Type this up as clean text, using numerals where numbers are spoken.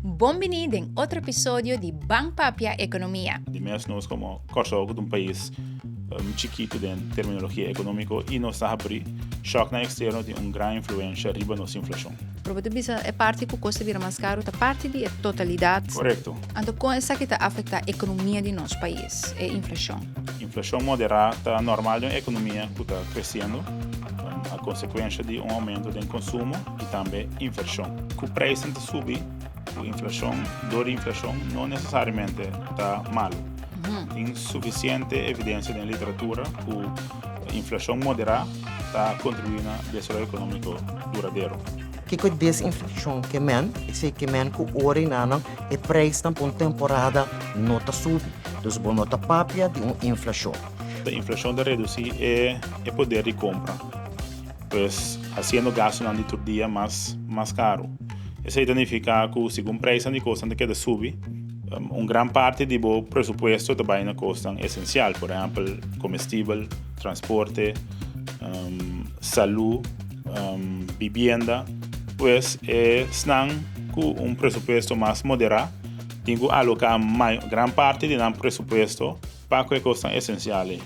Bem-vindo em outro episódio de Ban Papia Ekonomia. Nós como Curacao, um país chiquito em terminologia econômica e nós está a abrir choque na externo de grande influência riba nos inflashon. Provavelmente é parte que o custo vira mais caro, da parte de totalidade. Correto. Então, com essa que afeta a economia de nosso país, é inflação. Inflação moderada está normal na economia que está crescendo, a consequência de aumento do consumo e também inflação. O preço sube, a inflação, dor de inflação não necessariamente está mal. Tem suficiente evidência na literatura que a inflação moderada está contribuindo ao desenvolvimento econômico duradouro. Que com desinflação que o ori nanang e preço por temporada nota sube, dus bom nota papia de inflação. A inflação de reduzir é poder de compra, pois fazendo gasto no outro dia mais caro. Isso significa que se o preço de coisa que sube, grande parte do presupuesto também na custa essencial, por exemplo, combustível, transporte, saúde, vivienda, pues estão com presupuesto mais moderado, tem que alocar grande parte do presupuesto para que costas essenciais.